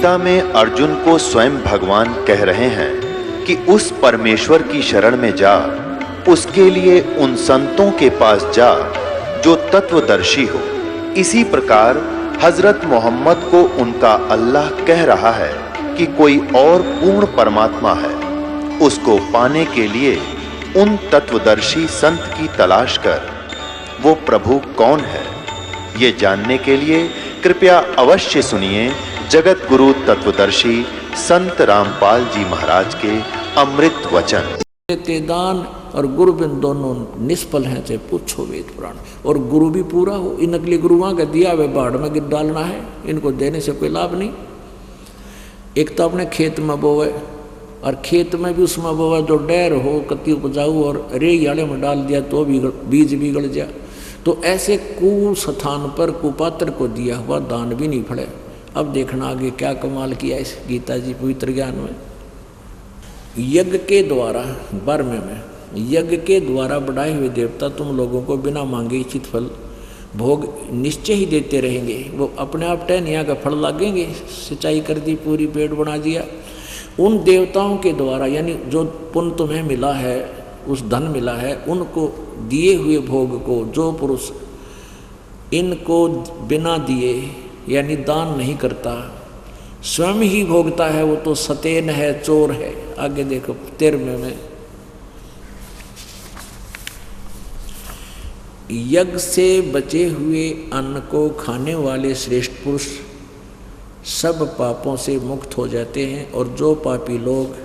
गीता में अर्जुन को स्वयं भगवान कह रहे हैं कि उस परमेश्वर की शरण में जा, उसके लिए उन संतों के पास जा जो तत्वदर्शी हो। इसी प्रकार हजरत मोहम्मद को उनका अल्लाह कह रहा है कि कोई और पूर्ण परमात्मा है, उसको पाने के लिए उन तत्वदर्शी संत की तलाश कर। वो प्रभु कौन है, ये जानने के लिए कृपया अवश्य सुनिए जगत गुरु तत्वदर्शी संत रामपाल जी महाराज के अमृत वचन। दान और गुरु बिन दोनों निष्फल हैं, चाहे पूछो वेद पुराण। और गुरु भी पूरा हो, इन नकली गुरुओं का दिया वे बाढ़ में गिर डालना है, इनको देने से कोई लाभ नहीं। एक तो अपने खेत में बोवे, और खेत में भी उसमें बोवे जो डैर हो कति उपजाऊ, और रेई आड़े में डाल दिया तो भी बीज बिगड़ जा। तो ऐसे कुस्थान पर कुपात्र को दिया हुआ दान भी नहीं फले। अब देखना आगे क्या कमाल किया इस गीता जी पवित्र ज्ञान में। यज्ञ के द्वारा 12वें में, यज्ञ के द्वारा बढ़ाए हुए देवता तुम लोगों को बिना मांगे इच्छित फल भोग निश्चय ही देते रहेंगे। वो अपने आप टहनिया का फल लागेंगे। सिंचाई कर दी, पूरी पेड़ बना दिया। उन देवताओं के द्वारा, यानी जो पुण्य तुम्हें मिला है, उस धन मिला है, उनको दिए हुए भोग को जो पुरुष इनको बिना दिए यानी दान नहीं करता, स्वयं ही भोगता है, वो तो सतेन है, चोर है। आगे देखो 13वें में, यज्ञ से बचे हुए अन्न को खाने वाले श्रेष्ठ पुरुष सब पापों से मुक्त हो जाते हैं, और जो पापी लोग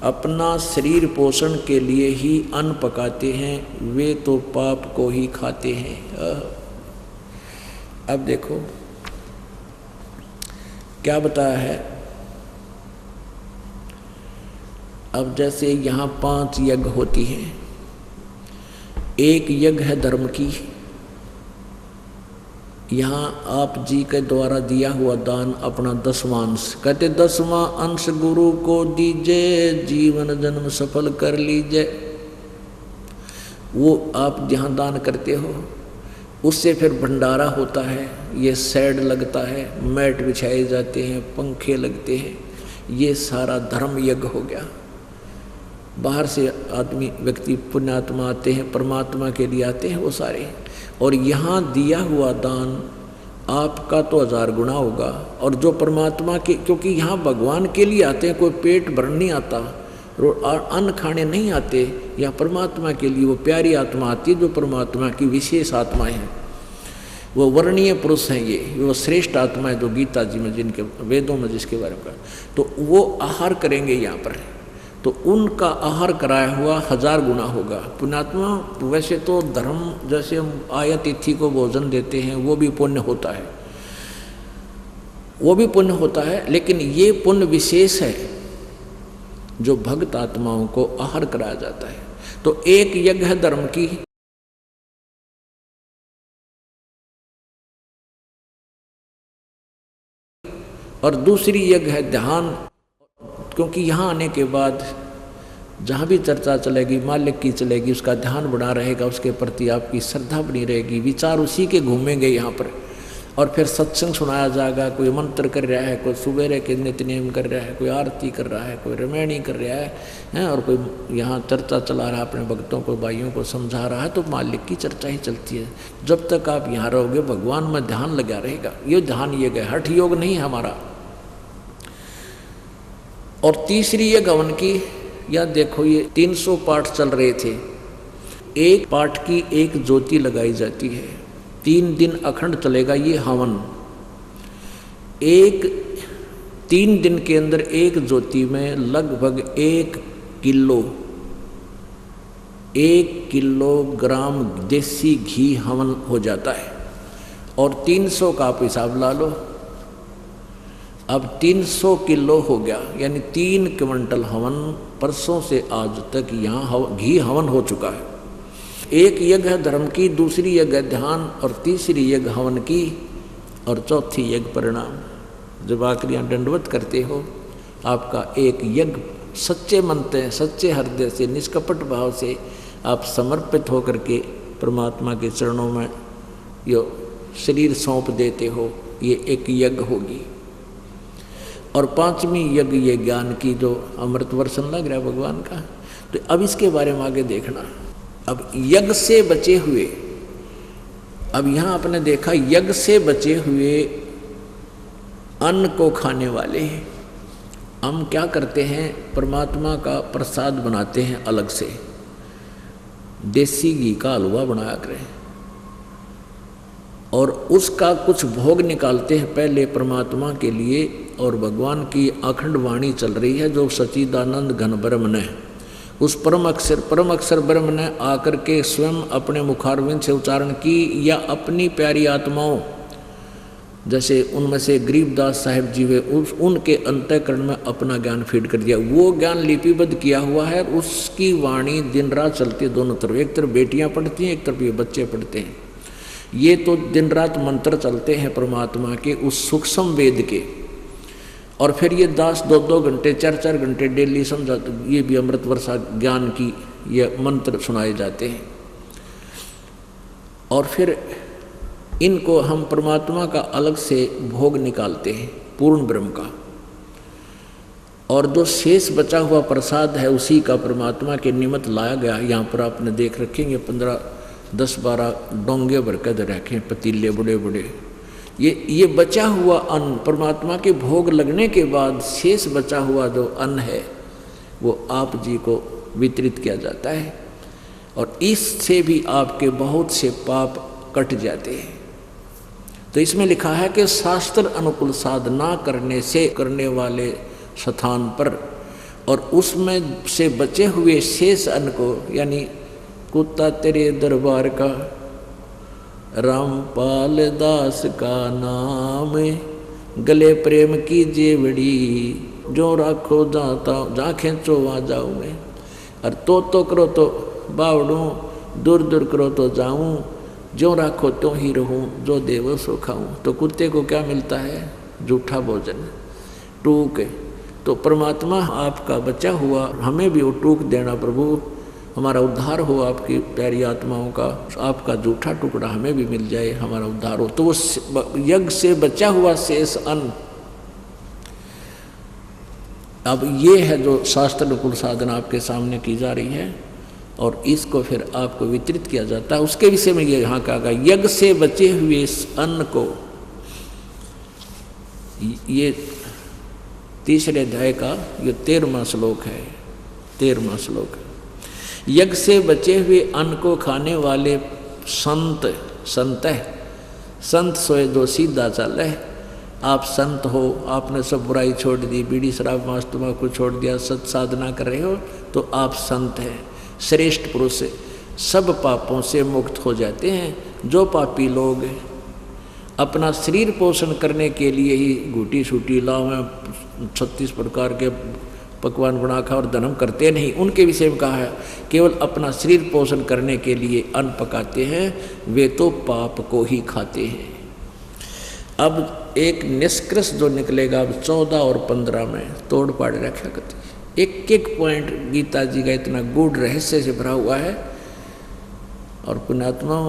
अपना शरीर पोषण के लिए ही अन्न पकाते हैं वे तो पाप को ही खाते हैं। अब देखो क्या बताया है। अब जैसे यहाँ 5 यज्ञ होती हैं। एक यज्ञ है धर्म की, यहाँ आप जी के द्वारा दिया हुआ दान अपना 10वां अंश, कहते 10वां अंश गुरु को दीजिए, जीवन जन्म सफल कर लीजिए। वो आप जहाँ दान करते हो उससे फिर भंडारा होता है, ये शेड लगता है, मैट बिछाए जाते हैं, पंखे लगते हैं, ये सारा धर्म यज्ञ हो गया। बाहर से आदमी व्यक्ति पुण्यात्मा आते हैं, परमात्मा के लिए आते हैं वो सारे। और यहाँ दिया हुआ दान आपका तो 1000 गुना होगा, और जो परमात्मा के, क्योंकि यहाँ भगवान के लिए आते हैं, कोई पेट भर नहीं आता और अन्न खाने नहीं आते। या परमात्मा के लिए वो प्यारी आत्मा आती है जो परमात्मा की विशेष आत्माएं हैं, वो वर्णीय पुरुष हैं, ये वो श्रेष्ठ आत्मा है जो गीता जी में, जिनके वेदों में जिसके बारे में, तो वो आहार करेंगे यहाँ पर। तो उनका आहार कराया हुआ 1000 गुना होगा। पुण्यात्मा वैसे तो धर्म, जैसे हम आया तिथि को भोजन देते हैं वो भी पुण्य होता है, वो भी पुण्य होता है, लेकिन ये पुण्य विशेष है जो भक्त आत्माओं को आहार कराया जाता है। तो एक यज्ञ है धर्म की, और दूसरी यज्ञ है ध्यान। क्योंकि यहाँ आने के बाद जहाँ भी चर्चा चलेगी मालिक की चलेगी, उसका ध्यान बना रहेगा, उसके प्रति आपकी श्रद्धा बनी रहेगी, विचार उसी के घूमेंगे यहाँ पर। और फिर सत्संग सुनाया जाएगा, कोई मंत्र कर रहा है, कोई सुबेरे के नित्य नियम कर रहा है, कोई आरती कर रहा है, कोई रामायणी कर रहा है, और कोई यहाँ चर्चा चला रहा है, अपने भक्तों को भाइयों को समझा रहा है। तो मालिक की चर्चा ही चलती है। जब तक आप यहाँ रहोगे भगवान में ध्यान लगा रहेगा। ये ध्यान ये गए, हठ योग नहीं है हमारा। और तीसरी ये हवन की, या देखो ये 300 पाठ चल रहे थे, एक पाठ की एक ज्योति लगाई जाती है, 3 दिन अखंड चलेगा ये हवन। 3 दिन के अंदर एक ज्योति में लगभग 1 किलोग्राम देसी घी हवन हो जाता है। और 300 का आप हिसाब ला लो, अब 300 किलो हो गया, यानी 3 क्विंटल हवन परसों से आज तक यहाँ घी हवन हो चुका है। एक यज्ञ है धर्म की, दूसरी यज्ञ ध्यान, और तीसरी यज्ञ हवन की, और चौथी यज्ञ परिणाम। जब आखिर यहाँ दंडवत करते हो, आपका एक यज्ञ सच्चे मन से, सच्चे हृदय से, निष्कपट भाव से आप समर्पित होकर के परमात्मा के चरणों में यो शरीर सौंप देते हो, ये एक यज्ञ होगी। और 5वीं यज्ञ ये ज्ञान की जो अमृत वर्षण लग रहा है भगवान का। तो अब इसके बारे में आगे देखना। अब यज्ञ से बचे हुए, अब यहाँ आपने देखा यज्ञ से बचे हुए अन्न को खाने वाले हैं। हम क्या करते हैं, परमात्मा का प्रसाद बनाते हैं अलग से, देसी घी का हलवा बनाया करें और उसका कुछ भोग निकालते हैं पहले परमात्मा के लिए। और भगवान की अखंड वाणी चल रही है जो सच्चिदानंद घन ब्रह्म ने, उस परम अक्षर ब्रह्म ने आकर के स्वयं अपने मुखारविंद से उच्चारण की, या अपनी प्यारी आत्माओं जैसे उनमें से गरीबदास साहिब जी वे उनके अंतःकरण में अपना ज्ञान फीड कर दिया। वो ज्ञान लिपिबद्ध किया हुआ है, उसकी वाणी दिन रात चलती है दोनों तरफ। एक तरफ बेटियां पढ़ती हैं, एक तरफ ये बच्चे पढ़ते हैं। ये तो दिन रात मंत्र चलते हैं परमात्मा के उस सूक्ष्म वेद के। और फिर ये दास 2-2 घंटे 4-4 घंटे डेली समझाते, ये भी अमृत वर्षा ज्ञान की ये मंत्र सुनाए जाते हैं। और फिर इनको हम परमात्मा का अलग से भोग निकालते हैं पूर्ण ब्रह्म का, और जो शेष बचा हुआ प्रसाद है उसी का परमात्मा के निमित्त लाया गया। यहाँ पर आपने देख रखेंगे 15-10-12 डोंगे भर कर रखे पतीले बड़े बड़े। ये बचा हुआ अन्न परमात्मा के भोग लगने के बाद शेष बचा हुआ जो अन्न है वो आप जी को वितरित किया जाता है, और इससे भी आपके बहुत से पाप कट जाते हैं। तो इसमें लिखा है कि शास्त्र अनुकूल साधना करने से करने वाले स्थान पर और उसमें से बचे हुए शेष अन्न को, यानी कुत्ता तेरे दरबार का, रामपाल दास का नाम, गले प्रेम की जेवड़ी, जो राखो जाता जा खेचो वहाँ जाऊँ मैं, और तो करो तो बावड़ूँ, दूर दूर करो तो जाऊँ, जो राखो तो ही रहूँ, जो देवो सो खाऊँ। तो कुत्ते को क्या मिलता है? जूठा भोजन, टूक। तो परमात्मा आपका बचा हुआ हमें भी वो टूक देना, प्रभु हमारा उद्धार हो, आपकी प्यारी आत्माओं का आपका जूठा टुकड़ा हमें भी मिल जाए, हमारा उद्धार हो। तो वो यज्ञ से बचा हुआ शेष अन्न, अब ये है जो शास्त्र अनुकूल साधना आपके सामने की जा रही है, और इसको फिर आपको वितरित किया जाता है। उसके विषय में ये यहाँ कहा गया, यज्ञ से बचे हुए इस अन्न को, ये 3रे अध्याय का ये 13वां श्लोक है, 13वां श्लोक। यज्ञ से बचे हुए अन्न को खाने वाले संत सोए जो सीधा चल है। आप संत हो, आपने सब बुराई छोड़ दी, बीड़ी शराब मांस तंबाकू छोड़ दिया, सत साधना कर रहे हो, तो आप संत हैं, श्रेष्ठ पुरुष, सब पापों से मुक्त हो जाते हैं। जो पापी लोग अपना शरीर पोषण करने के लिए ही घूटी सूटी लाव में 36 प्रकार के पकवान बना खा और धर्म करते नहीं, उनके विषय में कहा है केवल अपना शरीर पोषण करने के लिए अन्न पकाते हैं, वे तो पाप को ही खाते हैं। अब एक निष्कर्ष जो निकलेगा अब 14 और 15 में तोड़ पाड़ रखा करती, एक एक पॉइंट गीता जी का इतना गूढ़ रहस्य से भरा हुआ है। और पुण्यात्मा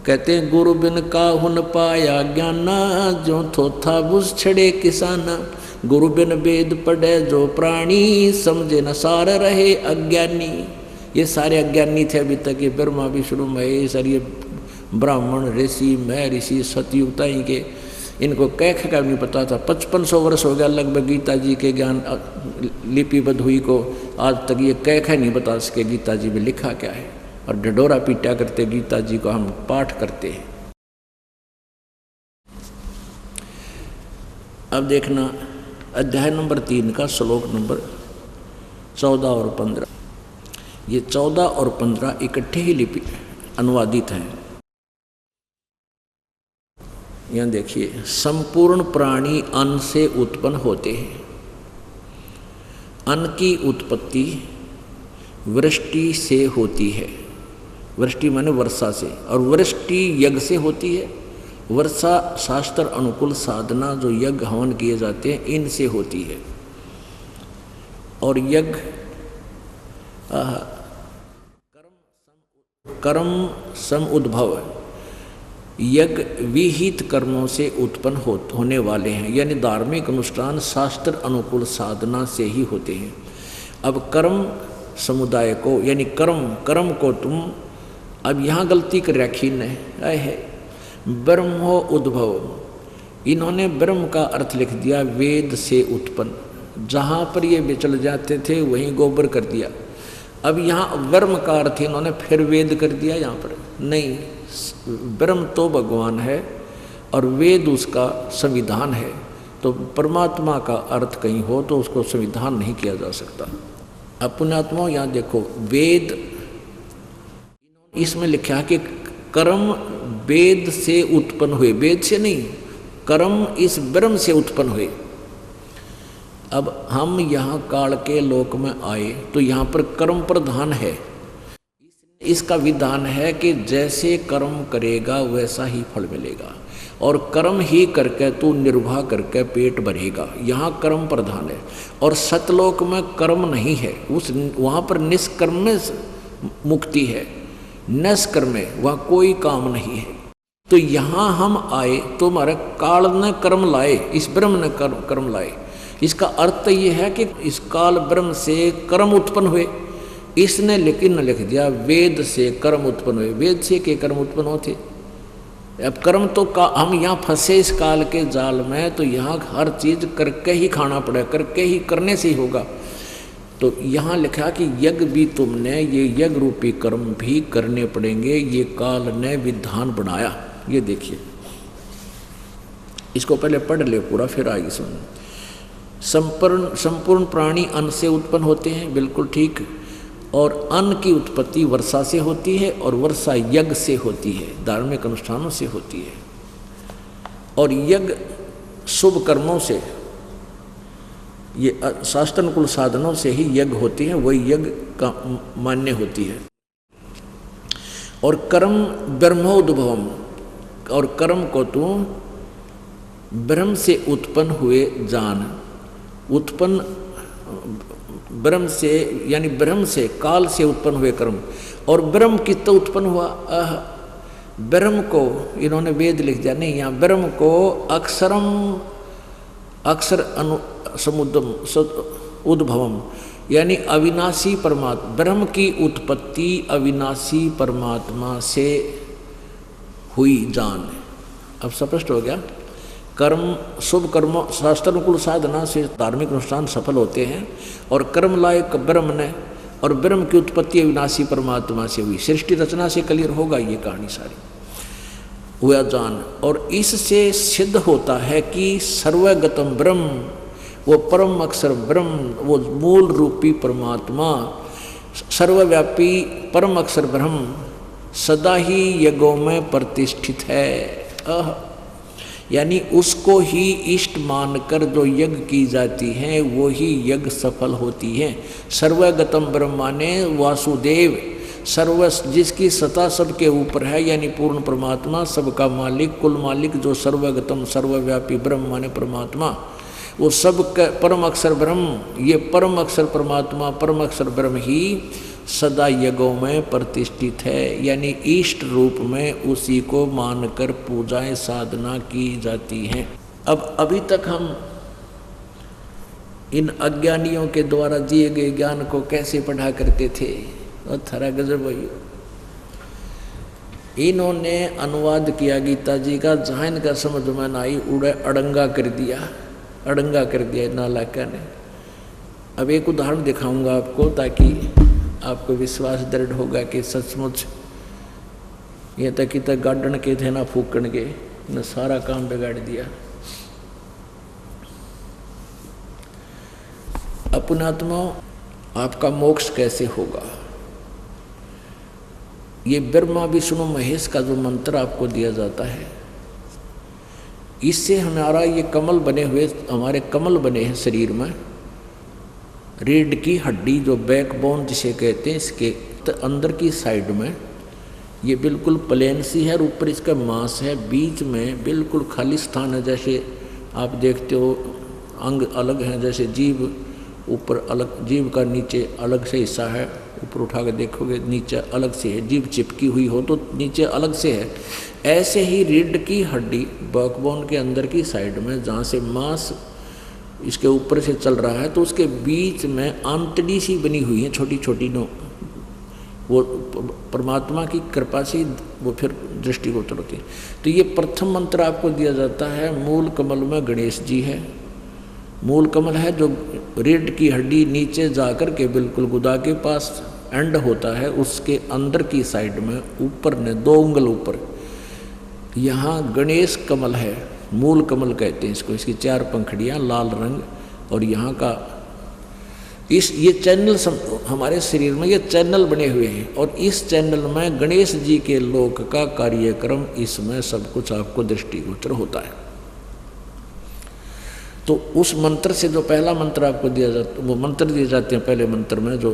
कहते हैं, गुरु बिन काहुन पाया ज्ञाना, जो थोथा बुझ छड़े किसाना, गुरु बिन वेद पढ़े जो प्राणी, समझे न सार रहे अज्ञानी। ये सारे अज्ञानी थे अभी तक, ये ब्रह्मा विष्णु महेश और ये ब्राह्मण ऋषि महर्षि सतयुगता ही के, इनको कैख का नहीं पता था। 5500 वर्ष हो गया लगभग गीता जी के ज्ञान लिपिबद्ध हुई को, आज तक ये कैख नहीं बता सके गीता जी में लिखा क्या है, और ढडोरा पीटा करते गीता जी को हम पाठ करते हैं। अब देखना अध्याय नंबर 3 का श्लोक नंबर 14 और 15। ये 14 और 15 इकट्ठे ही लिपि अनुवादित हैं। यहाँ देखिए, संपूर्ण प्राणी अन्न से उत्पन्न होते हैं। अन्न की उत्पत्ति वृष्टि से होती है, वृष्टि माने वर्षा से, और वृष्टि यज्ञ से होती है। वर्षा शास्त्र अनुकूल साधना जो यज्ञ हवन किए जाते हैं इनसे होती है। और यज्ञ कर्म सम उद्भव, यज्ञ विहित कर्मों से उत्पन्न होने वाले हैं, यानी धार्मिक अनुष्ठान शास्त्र अनुकूल साधना से ही होते हैं। अब कर्म समुदाय को, यानी कर्म को तुम, अब यहाँ गलती कर रखी न है, ब्रह्मो उद्भव, इन्होंने ब्रह्म का अर्थ लिख दिया वेद से उत्पन्न, जहाँ पर ये विचल जाते थे वहीं गोबर कर दिया। अब यहाँ ब्रह्म का अर्थ इन्होंने फिर वेद कर दिया, यहाँ पर नहीं, ब्रह्म तो भगवान है और वेद उसका संविधान है, तो परमात्मा का अर्थ कहीं हो तो उसको संविधान नहीं किया जा सकता। अब पुण्यात्मा यहाँ देखो, वेद इसमें लिखा कि कर्म वेद से उत्पन्न हुए, वेद से नहीं, कर्म इस ब्रह्म से उत्पन्न हुए। अब हम यहाँ काल के लोक में आए तो यहाँ पर कर्म प्रधान है, इसका विधान है कि जैसे कर्म करेगा वैसा ही फल मिलेगा, और कर्म ही करके तू निर्वाह करके पेट भरेगा, यहाँ कर्म प्रधान है। और सतलोक में कर्म नहीं है, उस वहाँ पर निष्कर्म में मुक्ति है, निष्कर्म में वहाँ कोई काम नहीं है। तो यहाँ हम आए तो हमारे काल ने कर्म लाए, इस ब्रह्म ने कर्म लाए। इसका अर्थ ये है कि इस काल ब्रह्म से कर्म उत्पन्न हुए, इसने लेकिन लिख दिया वेद से कर्म उत्पन्न हुए, वेद से के कर्म उत्पन्न होते। अब कर्म तो हम यहाँ फंसे इस काल के जाल में, तो यहाँ हर चीज करके ही खाना पड़े, करके ही करने से ही होगा। तो यहाँ लिखा कि यज्ञ भी तुमने, ये यज्ञ रूपी कर्म भी करने पड़ेंगे, ये काल ने विधान बनाया। ये देखिए, इसको पहले पढ़ ले पूरा, फिर आगे सुन। संपूर्ण प्राणी अन्न से उत्पन्न होते हैं, बिल्कुल ठीक। और अन्न की उत्पत्ति वर्षा से होती है, और वर्षा यज्ञ से होती है, धार्मिक अनुष्ठानों से होती है। और यज्ञ शुभ कर्मों से, ये शास्त्रानुकूल साधनों से ही यज्ञ होती है, वही यज्ञ का मान्य होती है। और कर्म ब्रह्मोद्भवम, और कर्म को तू ब्रह्म से उत्पन्न हुए जान, उत्पन्न ब्रह्म से, यानी ब्रह्म से, काल से उत्पन्न हुए कर्म। और ब्रह्म कितना उत्पन्न हुआ, ब्रह्म को इन्होंने वेद लिख दिया, नहीं, यहाँ ब्रह्म को अक्षर समुद्रम उद्भवम, यानी अविनाशी परमात्मा, ब्रह्म की उत्पत्ति अविनाशी परमात्मा से हुई जान। अब स्पष्ट हो गया। कर्म शुभ कर्मों शास्त्रानुकूल साधना से धार्मिक अनुष्ठान सफल होते हैं, और कर्म लायक ब्रह्म ने, और ब्रह्म की उत्पत्ति अविनाशी परमात्मा से हुई, सृष्टि रचना से क्लियर होगा ये कहानी सारी, हुआ जान। और इससे सिद्ध होता है कि सर्वगतम ब्रह्म, वो परम अक्षर ब्रह्म, वो मूल रूपी परमात्मा, सर्वव्यापी परम अक्षर ब्रह्म सदा ही यज्ञों में प्रतिष्ठित है। यानी उसको ही इष्ट मानकर जो यज्ञ की जाती हैं वो ही यज्ञ सफल होती हैं। सर्वगतम ब्रह्मा ने वासुदेव, सर्व जिसकी सत्ता सबके ऊपर है, यानी पूर्ण परमात्मा, सबका मालिक, कुल मालिक, जो सर्वगतम सर्वव्यापी ब्रह्म माने परमात्मा, वो सब परम अक्षर ब्रह्म, ये परम अक्षर परमात्मा, परम अक्षर ब्रह्म ही सदा यज्ञों में प्रतिष्ठित है, यानी इष्ट रूप में उसी को मानकर पूजाएं साधना की जाती हैं। अब अभी तक हम इन अज्ञानियों के द्वारा दिए गए ज्ञान को कैसे पढ़ा करते थे, और थरा गजब भाई, इन्होंने अनुवाद किया गीता जी का, जहाँ इनका समझ में ना आई उड़े अड़ंगा कर दिया, अड़ंगा कर दिया नालायका ने। अब एक उदाहरण दिखाऊंगा आपको, ताकि आपको विश्वास दृढ़ होगा कि सचमुच ये तक कि तक गार्डन के थे ना फूकण के, न सारा काम बिगाड़ दिया। अपनात्मा, आपका मोक्ष कैसे होगा? ये ब्रह्मा विष्णु महेश का जो मंत्र आपको दिया जाता है, इससे हमारा ये कमल बने हुए, हमारे कमल बने हैं शरीर में, रीढ़ की हड्डी जो बैकबोन जिसे कहते हैं, इसके अंदर की साइड में ये बिल्कुल प्लेन सी है, और ऊपर इसका मांस है, बीच में बिल्कुल खाली स्थान है। जैसे आप देखते हो अंग अलग हैं, जैसे जीभ ऊपर अलग, जीभ का नीचे अलग से हिस्सा है, ऊपर ऊपर उठा के देखोगे नीचे अलग से है, जीभ चिपकी हुई हो तो नीचे अलग से है। ऐसे ही रीढ़ की हड्डी बैकबोन के अंदर की साइड में, जहाँ से मांस इसके ऊपर से चल रहा है, तो उसके बीच में आंतड़ी सी बनी हुई है छोटी छोटी नो, वो परमात्मा की कृपा से वो फिर दृष्टि गोचर होती है। तो ये प्रथम मंत्र आपको दिया जाता है। मूल कमल में गणेश जी है। मूल कमल है जो रीढ़ की हड्डी नीचे जाकर के बिल्कुल गुदा के पास एंड होता है, उसके अंदर की साइड में ऊपर ने 2 उंगल ऊपर यहाँ गणेश कमल है। मूल कमल कहते हैं इसको। इसकी 4 पंखड़ियाँ लाल रंग, और यहाँ का ये चैनल हमारे शरीर में ये चैनल बने हुए हैं, और इस चैनल में गणेश जी के लोक का कार्यक्रम, इसमें सब कुछ आपको दृष्टिगोचर होता है। तो उस मंत्र से जो पहला मंत्र आपको दिया जाता, वो मंत्र दिए जाते हैं पहले मंत्र में जो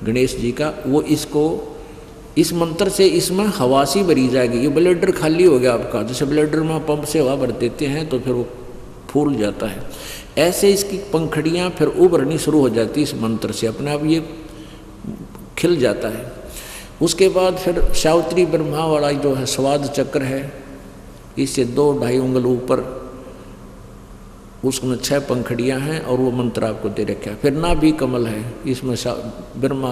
गणेश जी का, वो इसको इस मंत्र से इसमें हवा सी भरी जाएगी। ये ब्लैडर खाली हो गया आपका, जैसे ब्लैडर में पंप से हवा भर देते हैं तो फिर वो फूल जाता है, ऐसे इसकी पंखड़ियाँ फिर उभरनी शुरू हो जाती है। इस मंत्र से अपने आप ये खिल जाता है। उसके बाद फिर सावित्री ब्रह्मा वाला जो है स्वाद चक्र है, इससे 2-2.5 उंगल ऊपर उसमें 6 पंखड़ियाँ हैं, और वो मंत्र आपको दे रखा है। फिर नाभि कमल है, इसमें ब्रह्मा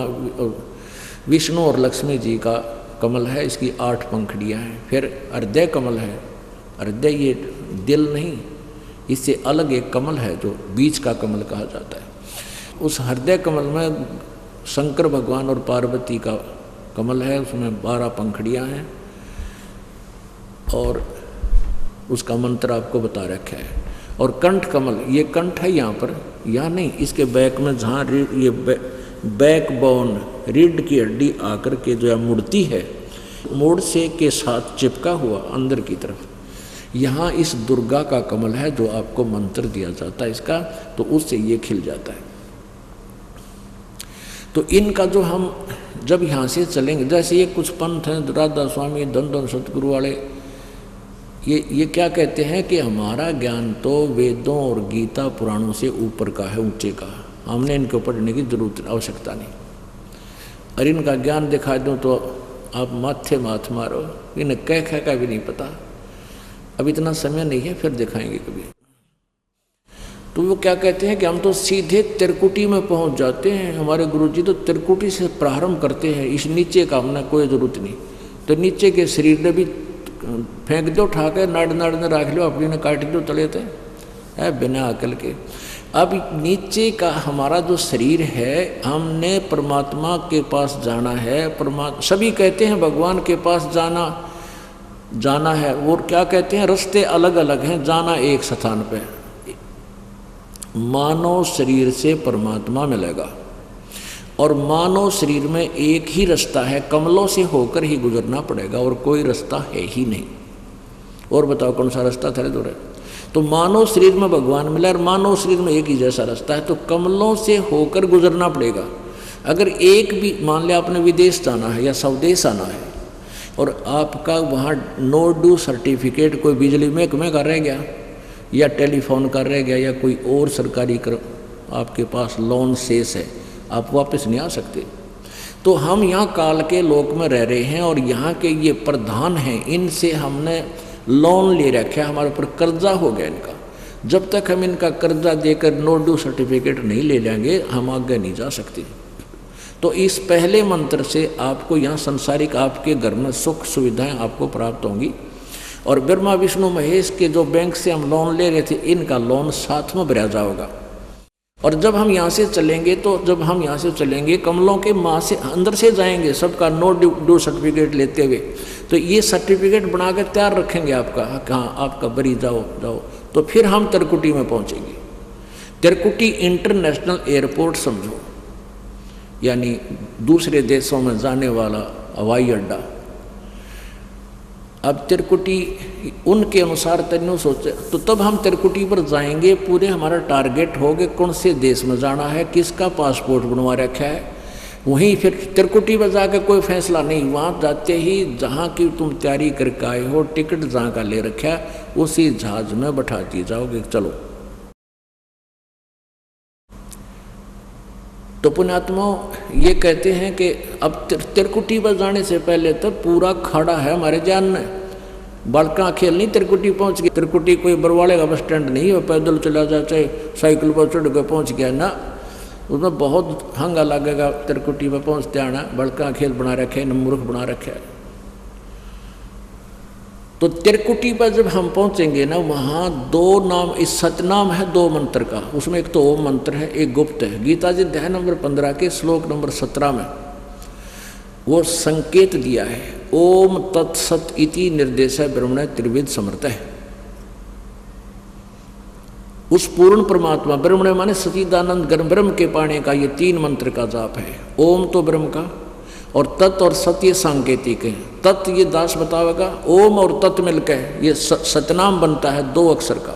विष्णु और लक्ष्मी जी का कमल है, इसकी 8 पंखड़ियाँ हैं। फिर हृदय कमल है। हृदय ये दिल नहीं, इससे अलग एक कमल है जो बीच का कमल कहा जाता है। उस हृदय कमल में शंकर भगवान और पार्वती का कमल है, उसमें 12 पंखड़ियाँ हैं, और उसका मंत्र आपको बता रखा है। और कंठ कमल, ये कंठ है यहाँ पर, यहाँ नहीं, इसके बैक में जहाँ ये बैकबोन रीढ़ की हड्डी आकर के जो मुड़ती है, मोड़ से के साथ चिपका हुआ अंदर की तरफ, यहाँ इस दुर्गा का कमल है जो आपको मंत्र दिया जाता है इसका, तो उससे ये खिल जाता है। तो इनका जो हम जब यहाँ से चलेंगे, जैसे ये कुछ पंथ हैं, राधा स्वामी, धन सतगुरु वाले, ये क्या कहते हैं कि हमारा ज्ञान तो वेदों और गीता पुराणों से ऊपर का है, ऊंचे का, हमने इनको पढ़ने की जरूरत आवश्यकता नहीं। और इनका ज्ञान दिखा दूँ तो आप माथे माथ मारो, इन्हें कह का भी नहीं पता। अब इतना समय नहीं है, फिर दिखाएंगे कभी। तो वो क्या कहते हैं कि हम तो सीधे त्रिकुटी में पहुंच जाते हैं। हमारे गुरुजी तो त्रिकुटी से प्रारंभ करते हैं, इस नीचे का हमने कोई ज़रूरत नहीं। तो नीचे के शरीर ने भी फेंक दो, उठा के नाड़ ने रख लो, अपनी ने काट दो तले थे, है बिना अकल के। अब नीचे का हमारा जो शरीर है, हमने परमात्मा के पास जाना है। सभी कहते हैं भगवान के पास जाना है, और क्या कहते हैं, रास्ते अलग अलग हैं, जाना एक स्थान पे। मानव शरीर से परमात्मा मिलेगा, और मानव शरीर में एक ही रास्ता है, कमलों से होकर ही गुजरना पड़ेगा, और कोई रास्ता है ही नहीं। और बताओ कौन सा रास्ता थोड़े दूर है? तो मानव शरीर में भगवान मिला, और मानव शरीर में एक ही जैसा रास्ता है, तो कमलों से होकर गुजरना पड़ेगा। अगर एक भी, मान लिया आपने विदेश जाना है या स्वदेश आना है, और आपका वहाँ नो ड्यू सर्टिफिकेट कोई बिजली महकमे का रह गया, या टेलीफोन का रह गया, या कोई और सरकारी आपके पास लोन शेष है, आप वापस नहीं आ सकते। तो हम यहाँ काल के लोक में रह रहे हैं, और यहाँ के ये प्रधान हैं, इनसे हमने लोन ले रखा है, हमारे ऊपर कर्जा हो गया इनका। जब तक हम इनका कर्जा देकर नो ड्यू सर्टिफिकेट नहीं ले लेंगे, हम आगे नहीं जा सकते। तो इस पहले मंत्र से आपको यहाँ संसारिक आपके घर में सुख सुविधाएं आपको प्राप्त होंगी। और ब्रह्मा विष्णु महेश के जो बैंक से हम लोन ले रहे थे, इनका लोन साथ में भरा जाएगा। और जब हम यहाँ से चलेंगे, तो जब हम यहाँ से चलेंगे कमलों के माँ से अंदर से जाएंगे, सबका नो ड्यू सर्टिफिकेट लेते हुए, तो ये सर्टिफिकेट बना के तैयार रखेंगे आपका, हाँ आपका बरी जाओ। तो फिर हम त्रिकुटी में पहुँचेंगे। त्रिकुटी इंटरनेशनल एयरपोर्ट समझो, यानी दूसरे देशों में जाने वाला हवाई अड्डा। अब त्रिकुटी उनके अनुसार तन्नु सोचे, तो तब हम त्रिकुटी पर जाएंगे। पूरे हमारा टारगेट हो गए कौन से देश में जाना है, किसका पासपोर्ट बनवा रखा है, वहीं फिर त्रिकुटी पर जाकर कोई फैसला नहीं। वहाँ जाते ही जहाँ की तुम तैयारी करके आए हो, टिकट जहाँ का ले रखा है, उसी जहाज में बैठा दिए जाओगे, चलो। तो पुण्यात्माओं ये कहते हैं कि अब त्रिकुटी पर जाने से पहले तो पूरा खड़ा है हमारे जान में। बालका खेल नहीं त्रिकुटी पहुंच गई। त्रिकुटी कोई बरवाड़े का बस स्टैंड नहीं है, पैदल चला जाए चाहे साइकिल पर चढ़ के पहुंच गया ना, उसमें बहुत हंगा लगेगा त्रिकुटी पर पहुंचते आना। बड़का खेल बना रखे, मूर्ख बना रखे है। तो त्रिकुटी पर जब हम पहुंचेंगे ना, वहाँ दो नाम, इस सतनाम है 2 मंत्र का, उसमें एक तो ओम मंत्र है, एक गुप्त है। गीता जी अध्याय नंबर 15 के श्लोक नंबर 17 में वो संकेत दिया है, ओम तत्सत इति निर्देश ब्रह्मण त्रिविध समर्थ है। उस पूर्ण परमात्मा ब्रह्मण माने सचिदानंद ब्रह्म के पाने का ये 3 मंत्र का जाप है। ओम तो ब्रह्म का, और तत् और सत्य सांकेतिक है। तत् ये दास बतावेगा, ओम और तत् मिलकर ये सतनाम बनता है 2 अक्षर का।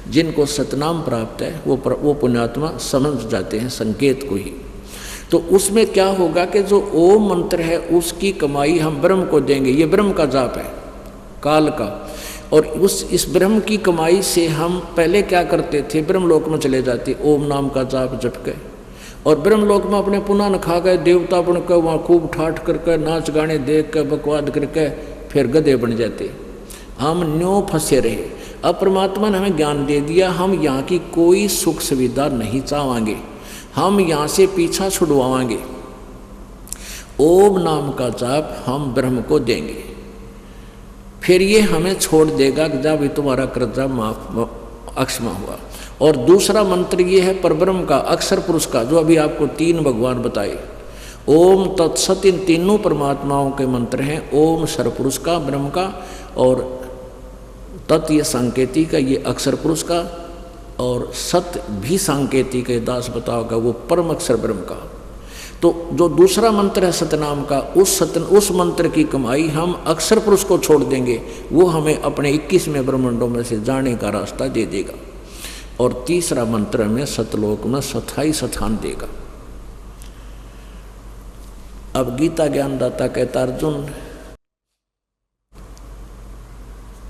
जिनको सतनाम प्राप्त है वो पुण्यात्मा समझ जाते हैं संकेत को ही। तो उसमें क्या होगा कि जो ओम मंत्र है उसकी कमाई हम ब्रह्म को देंगे। ये ब्रह्म का जाप है काल का, और इस ब्रह्म की कमाई से हम पहले क्या करते थे, ब्रह्मलोक में चले जाते ओम नाम का जाप जप के, और ब्रह्मलोक में अपने पुनः खा गए, देवता बन कर वहाँ खूब ठाठ करके नाच गाने देख कर बकवाद करके फिर गधे बन जाते। हम न्यों फंसे रहे। अब परमात्मा ने हमें ज्ञान दे दिया, हम यहाँ की कोई सुख सुविधा नहीं चाहेंगे, हम यहाँ से पीछा छुड़वाएंगे। ओम नाम का जाप हम ब्रह्म को देंगे, फिर ये हमें छोड़ देगा कि जब तुम्हारा कर्जा माफ अक्षमा हुआ। और दूसरा मंत्र ये है परब्रह्म का, अक्षर पुरुष का, जो अभी आपको 3 भगवान बताए, ओम तत्सत, इन तीनों परमात्माओं के मंत्र हैं। ओम सरपुरुष का ब्रह्म का, और तत् ये सांकेती का, ये अक्षर पुरुष का, और सत भी सांकेती के दास बताओगा वो परम अक्षर ब्रह्म का। तो जो दूसरा मंत्र है सतनाम का, उस मंत्र की कमाई हम अक्षर पुरुष को छोड़ देंगे, वो हमें अपने 21वें ब्रह्मांडों में से जाने का रास्ता दे देगा। और तीसरा मंत्र में सतलोक में स्थायी स्थान देगा। अब गीता ज्ञानदाता कहता, अर्जुन,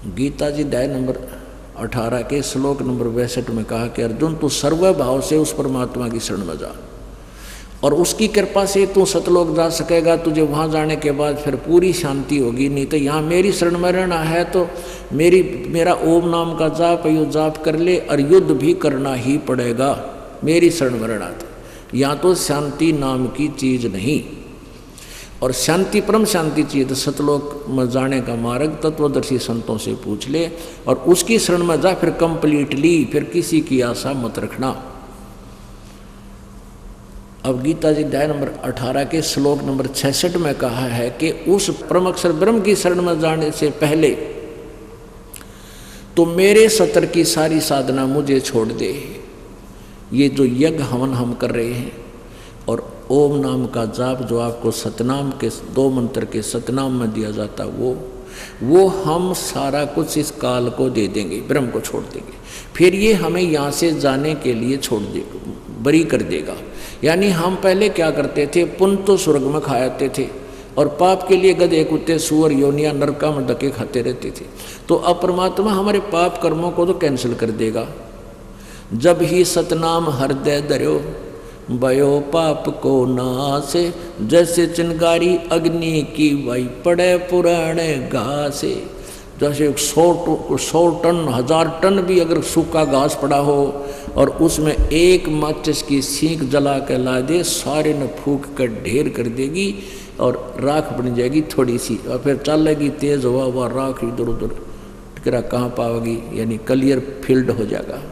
गीता जी अध्याय नंबर 18 के श्लोक नंबर 62 में कहा कि अर्जुन तू सर्वभाव से उस परमात्मा की शरण में जा, और उसकी कृपा से तू सतलोक जा सकेगा। तुझे वहाँ जाने के बाद फिर पूरी शांति होगी। नहीं तो यहाँ मेरी शरण में रहना है तो मेरा ओम नाम का जाप यो जाप कर ले, और युद्ध भी करना ही पड़ेगा। मेरी शरण में रहना था, यहाँ तो शांति नाम की चीज़ नहीं, और शांति परम शांति चाहिए तो सतलोक में जाने का मार्ग तत्वदर्शी संतों से पूछ ले, और उसकी शरण में जा, फिर कंप्लीटली, फिर किसी की आशा मत रखना। अब गीता जी अध्याय नंबर 18 के श्लोक नंबर 66 में कहा है कि उस परम अक्षर ब्रह्म की शरण में जाने से पहले तो मेरे सत्र की सारी साधना मुझे छोड़ दे। ये जो यज्ञ हवन हम कर रहे हैं, और ओम नाम का जाप जो आपको सतनाम के 2 मंत्र के सतनाम में दिया जाता, वो हम सारा कुछ इस काल को दे देंगे, ब्रह्म को छोड़ देंगे। फिर ये हमें यहाँ से जाने के लिए छोड़ देगा, बरी कर देगा। यानी हम पहले क्या करते थे, पुण्य तो स्वर्ग में खाते थे, और पाप के लिए गधे कुत्ते सूअर योनिया नरका में धक्के खाते रहते थे। तो अब परमात्मा हमारे पाप कर्मों को तो कैंसिल कर देगा। जब ही सतनाम हृदय धर्यो भयो पाप को नासे, जैसे चिंगारी अग्नि की वही पड़े पुराने घासे। जैसे 100 टन 1000 टन भी अगर सूखा घास पड़ा हो और उसमें एक माचिस की सीख जला के ला दे, सारे ने फूक कर ढेर कर देगी और राख बन जाएगी थोड़ी सी, और फिर चलेगी तेज हवा, वह राख इधर उधर टिकरा कहाँ पाओगी, यानी क्लियर फील्ड हो जाएगा।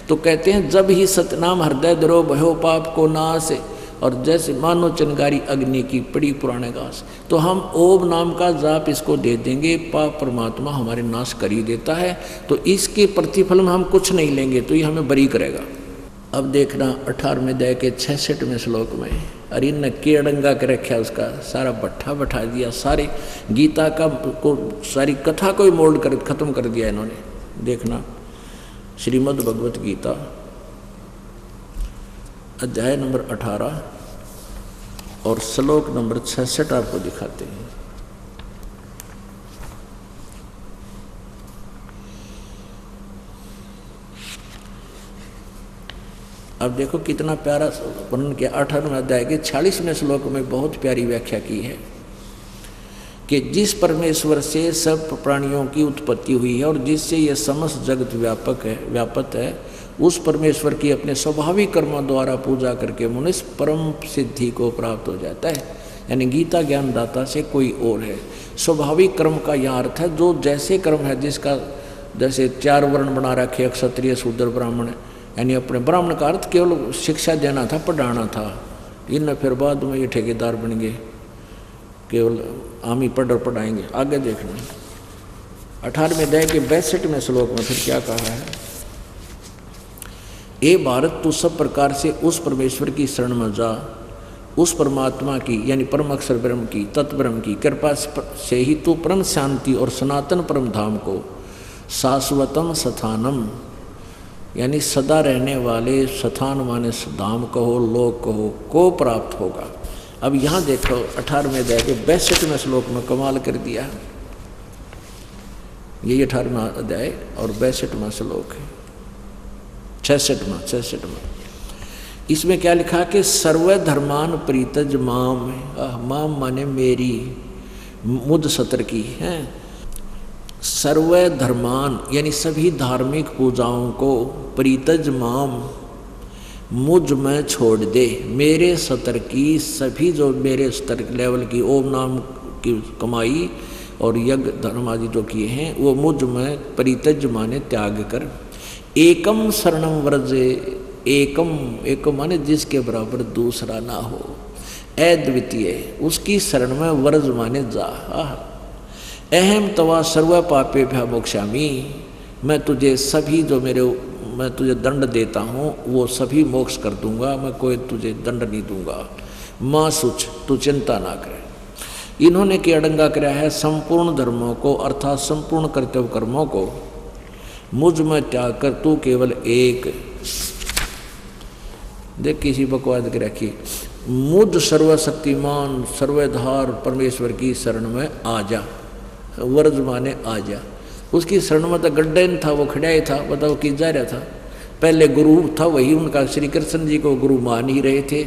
तो कहते हैं जब ही सतनाम हृदय धरो भयो पाप को नाश, और जैसे मानो चिंगारी अग्नि की पड़ी पुराने घास। तो हम ओम नाम का जाप इसको दे देंगे, पाप परमात्मा हमारे नाश कर ही देता है। तो इसके प्रतिफल में हम कुछ नहीं लेंगे, तो ये हमें बरी करेगा। अब देखना 18वें अध्याय के 66वें श्लोक में, अरे न केड़ंगा के रखा, उसका सारा भट्ठा बैठा दिया, सारे गीता का को सारी कथा को ही मोल्ड कर खत्म कर दिया इन्होंने। देखना श्रीमद् भगवत गीता अध्याय नंबर 18 और श्लोक नंबर 66 आपको दिखाते हैं। अब देखो कितना प्यारा वर्णन किया। 18वें अध्याय के 46वें श्लोक में बहुत प्यारी व्याख्या की है कि जिस परमेश्वर से सब प्राणियों की उत्पत्ति हुई है और जिससे यह समस्त जगत व्यापक है, उस परमेश्वर की अपने स्वाभाविक कर्मों द्वारा पूजा करके मनुष्य परम सिद्धि को प्राप्त हो जाता है। यानी गीता ज्ञानदाता से कोई और है। स्वाभाविक कर्म का यह अर्थ है जो जैसे कर्म है, जिसका जैसे 4 वर्ण बना रखे, क्षत्रिय शूद्र ब्राह्मण, यानी अपने ब्राह्मण का अर्थ केवल शिक्षा देना था, पढ़ाना था। इनमें फिर बाद में ये ठेकेदार बन गए, केवल हम ही पढ़ाएंगे। आगे देखना 18वें अध्याय के 62वें श्लोक में फिर क्या कहा है। ए भारत, तू सब प्रकार से उस परमेश्वर की शरण में जा, उस परमात्मा की यानी परम अक्षर ब्रह्म की, तत्ब्रह्म की कृपा से ही तू परम शांति और सनातन परम धाम को, शाश्वतम स्थानम यानी सदा रहने वाले स्थान माने धाम कहो, लोक कहो, को प्राप्त होगा। अब यहाँ देखो 18वें अध्याय के 62वें श्लोक में कमाल कर दिया। यही 18वां अध्याय और 62वां श्लोक है, 66वां। इसमें क्या लिखा कि सर्वधर्मान प्रीतज माम, माम माने मेरी, मुद सत्र की है। सर्वधर्मान यानी सभी धार्मिक पूजाओं को, प्रीतज माम मुझ में छोड़ दे, मेरे सतर की सभी जो मेरे स्तर लेवल की ओम नाम की कमाई और यज्ञ धर्म आदि जो किए हैं वो मुझ में परित्यज माने त्याग कर। एकम शरणम व्रज, एकम माने जिसके बराबर दूसरा ना हो, अद्वितीय उसकी शरण में व्रज माने जा। अहम तवा सर्व पापे भ्या मोक्षामी, मैं तुझे सभी जो मैं तुझे दंड देता हूँ वो सभी मोक्ष कर दूंगा, मैं कोई तुझे दंड नहीं दूंगा। माँ सुच, तू चिंता ना करे। इन्होंने क्या अड़ंगा कराया है, संपूर्ण धर्मों को अर्थात संपूर्ण कर्तव्य कर्मों को मुझ में त्याग कर तू केवल एक, देख किसी बकवाद के रखी, मुझ सर्वशक्तिमान सर्वधार परमेश्वर की शरण में आ जा। वर्ज माने आ जा, उसकी शरण में तो गड्ढे न था, वो खड़ा ही था, बताओ कि जा रहा था। पहले गुरु था वही उनका, श्री कृष्ण जी को गुरु मान ही रहे थे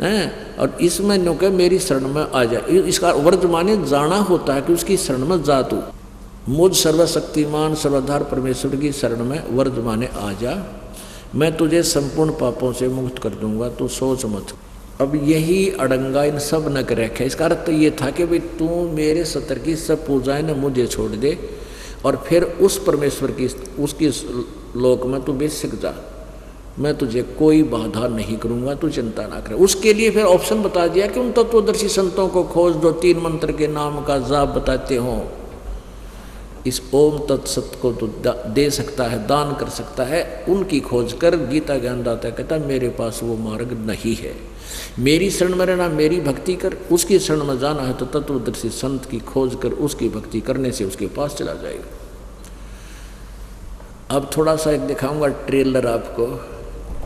हैं। और इसमें नो के मेरी शरण में आ जा, इसका वर्ज माने जाना होता है कि उसकी शरण में जा तू। मुझ सर्वशक्तिमान सर्वधार परमेश्वर की शरण में वर्ज माने आ जा, मैं तुझे संपूर्ण पापों से मुक्त कर दूंगा, तू सोच मत। अब यही अड़ंगा इन सब न कर रखे। इसका अर्थ तो ये था कि भाई तू मेरे सतर की सब पूजाएं न मुझे छोड़ दे और फिर उस परमेश्वर की उसकी लोक में तू बेशक जा, मैं तुझे कोई बाधा नहीं करूंगा, तू चिंता ना करे। उसके लिए फिर ऑप्शन बता दिया कि उन तत्वदर्शी संतों को खोज दो, 3 मंत्र के नाम का जाप बताते हो, इस ओम तत्सत को तो दे सकता है, दान कर सकता है, उनकी खोज कर। गीता ज्ञानदाता कहता मेरे पास वो मार्ग नहीं है, मेरी शरण में रहना, मेरी भक्ति कर। उसकी शरण में जाना है तो तत्वदर्शी संत की खोज कर, उसकी भक्ति करने से उसके पास चला जाएगा। अब थोड़ा सा एक दिखाऊंगा ट्रेलर आपको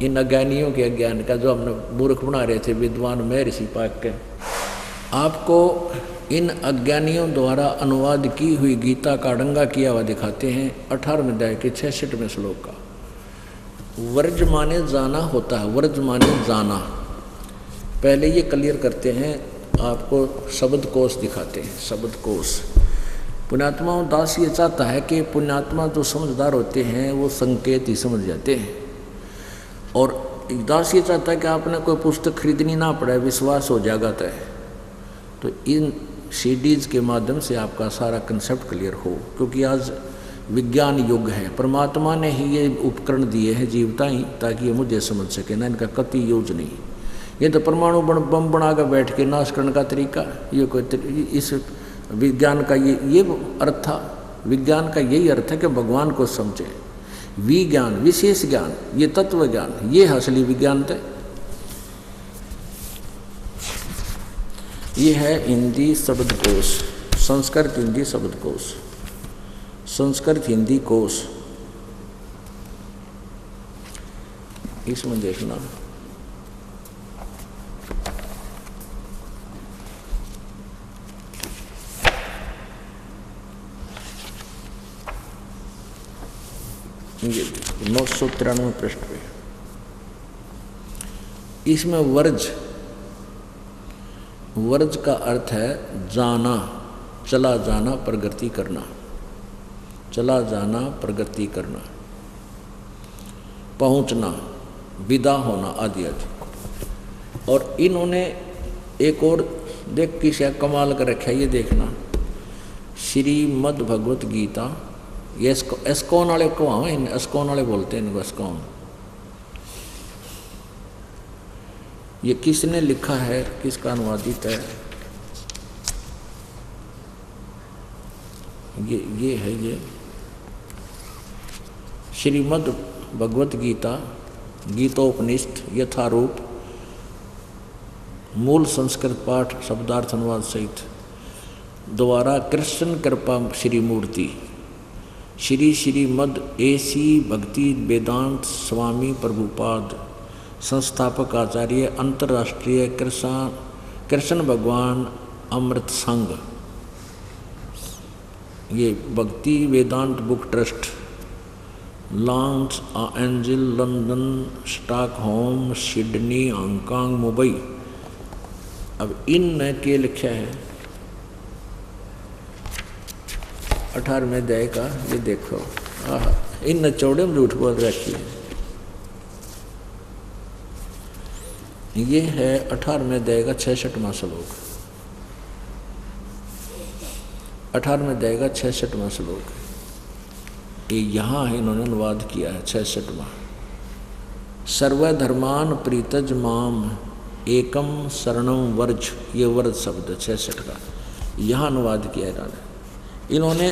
इन अज्ञानियों के अज्ञान का, जो हमने मूर्ख बना रहे थे विद्वान महर्षि पाक के। आपको इन अज्ञानियों द्वारा अनुवाद की हुई गीता का अड़ंगा किया हुआ दिखाते हैं 18वें अध्याय के 66वें श्लोक का। वर्ज माने जाना होता है, वर्ज माने जाना। पहले ये क्लियर करते हैं, आपको शब्द कोश दिखाते हैं। शब्द कोश पुण्यात्मा दास ये चाहता है कि पुण्यात्मा जो समझदार होते हैं वो संकेत ही समझ जाते हैं, और दास ये चाहता है कि आपने कोई पुस्तक खरीदनी ना पड़े, विश्वास हो जाएगा तय। तो इन सीडीज के माध्यम से आपका सारा कंसेप्ट क्लियर हो, क्योंकि आज विज्ञान युग है। परमात्मा ने ही ये उपकरण दिए हैं जीवता ही, ताकि ये मुझे समझ सके ना, इनका कति यूज नहीं। ये तो परमाणु बम बना कर बैठ के नाश करने का तरीका, ये कोई इस विज्ञान का ये अर्थ था। विज्ञान का यही अर्थ है कि भगवान को समझे। विज्ञान विशेष ज्ञान, ये तत्व ज्ञान, ये असली विज्ञान थे। ये है हिंदी शब्दकोश, संस्कृत हिंदी शब्दकोश, संस्कृत हिंदी कोश। इसमें देखना ये 993 पृष्ठ पे इसमें वर्ज, वर्ज का अर्थ है जाना, चला जाना, प्रगति करना, चला जाना, प्रगति करना, पहुंचना, विदा होना आदि आदि। और इन्होंने एक और देख किसी कमाल कर रखा है, ये देखना, श्रीमद् भगवत गीता, ये एस्कॉन वाले को हाँ, एस्कॉन वाले बोलते हैं इनको एस्कॉन। ये किसने लिखा है, किसका अनुवादित है, ये है ये श्रीमद् भगवत गीता, गीतोपनिषद यथारूप, मूल संस्कृत पाठ शब्दार्थ अनुवाद सहित, द्वारा कृष्ण कृपा श्री मूर्ति श्री श्रीमद् एसी भक्ति वेदांत स्वामी प्रभुपाद संस्थापक आचार्य अंतर्राष्ट्रीय कृष्ण भगवान अमृत संघ, ये Bhakti Vedanta book trust, Los Angeles, London, Stockholm, Sydney, Hong Kong, Mumbai. अब इन ने के लिखा है 18वें अध्याय का, ये देखो, इन चौड़े में झूठ बोल रखी है। ये है 18वें अध्याय का 66वां श्लोक, 18वें अध्याय का 66वां श्लोक, ये यहाँ इन्होंने अनुवाद किया है 66वां। सर्वधर्मान प्रीतज माम एकम शरणम वर्ज, ये वर्ज शब्द 66 का यहाँ अनुवाद किया है इन्होंने।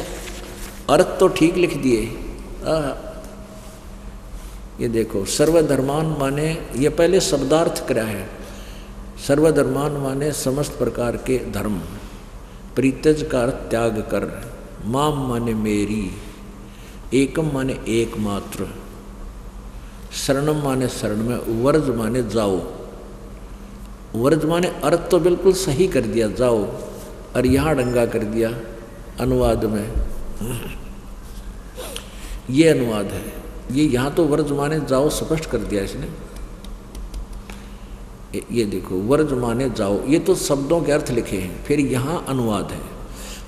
अर्थ तो ठीक लिख दिए, ये देखो, सर्वधर्मान माने, ये पहले शब्दार्थ करा है, सर्वधर्मान माने समस्त प्रकार के धर्म, प्रीतज का अर्थ त्याग कर, माम माने मेरी, एकम माने एकमात्र, शरणम माने शरण में, वर्ज माने जाओ। वर्ज माने अर्थ तो बिल्कुल सही कर दिया, जाओ, और यहाँ डंगा कर दिया अनुवाद में। ये अनुवाद है, ये यहाँ तो वर्ज माने जाओ स्पष्ट कर दिया इसने। ये देखो, वर्ज माने जाओ, ये तो शब्दों के अर्थ लिखे हैं, फिर यहाँ अनुवाद है,